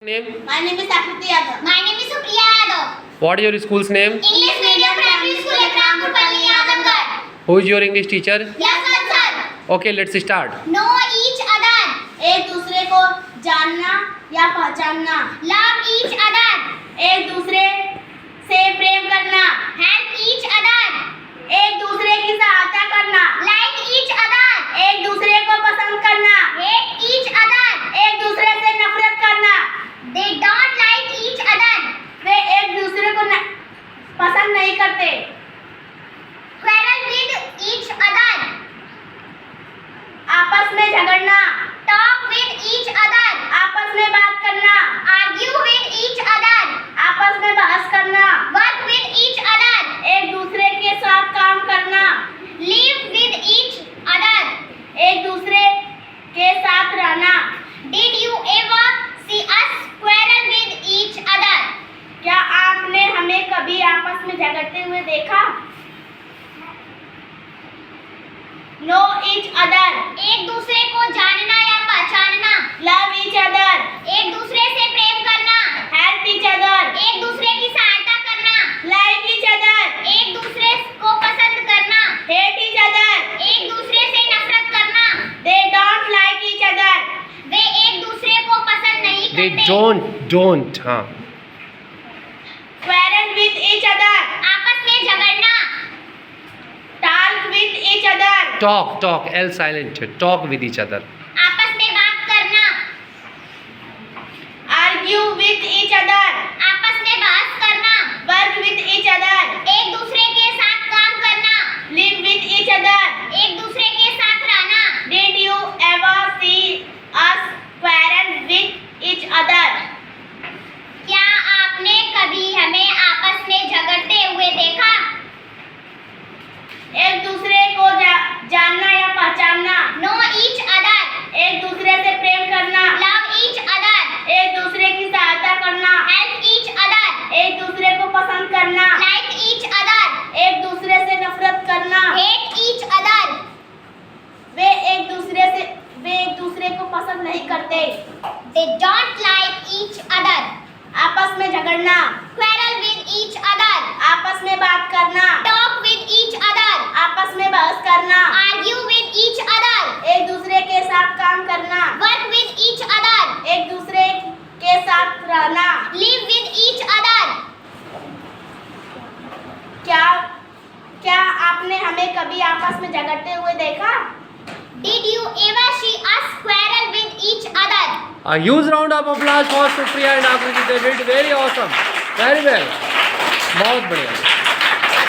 Name? My name is Akriti Yadav. My name is Supriya Yadav. What is your school's name? English Medium Primary School at Rampurpalli, Azamgarh. Who is your English teacher? Yaswant sir. Okay, let's start. Know each other. एक दूसरे को जानना या पहचानना. Love each other. एक दूसरे से प्रेम करना. Help each other. एक दूसरे की सहायता करना. Like each other. एक दूसरे को पसंद करना. Hate each other. एक दूसरे से नफरत करना. They don't like each other. वे एक दूसरे को पसंद नहीं करते. Quarrel with each other. आपस में झगड़ना. Talk with each other. आपस में बात करना. Argue with each other. आपस में बहस करना. Work with each other. एक दूसरे के साथ काम करना. Live with each other. एक दूसरे के साथ रहना. Did you ever see us quarrel with each other? क्या आपने हमें कभी आपस में झगड़ते हुए देखा? Know each other. एक दूसरे को जानना या पहचानना. Love each other. एक दूसरे से प्रेम करना. Help each other. एक दूसरे की सहायता करना. Like each other. एक दूसरे को पसंद करना. Hate each other. एक दूसरे से नफरत करना. They don't like each other. वे एक दूसरे को पसंद नहीं They करते. don't. हाँ. Quarrel with each other. आपस में झगड़ना. Talk with each other. Talk. L silent. Talk with each other. आपस में बात करना. Argue with each other. आपस में बहस करना. Work with each other. एक दूसरे के साथ काम करना. Live with each other. एक दूसरे के साथ रहना. Did you ever see us quarrel with each other? क्या आपने कभी हमें आपस में झगड़ते हुए देखा? एक दूसरे को जानना या पहचानना. Know each other. एक दूसरे से प्रेम करना. Love each other. एक दूसरे की सहायता करना. Help each other. एक दूसरे को पसंद करना. Like each other. एक दूसरे से नफरत करना. Hate each other. वे एक दूसरे को पसंद नहीं करते. They don't like each other. आपस में झगड़ना. Quarrel with each other. आपस में बात करना. Talk with each other. आपस में बहस करना. Argue with each other. एक दूसरे के साथ काम करना. Work with each other. एक दूसरे के साथ रहना. Live with each other. क्या आपने हमें कभी आपस में झगड़ते हुए देखा? Did you ever see us quarrel with each other? A huge round of applause for Supriya and Akriti. They did very awesome. Very well. बहुत बढ़िया.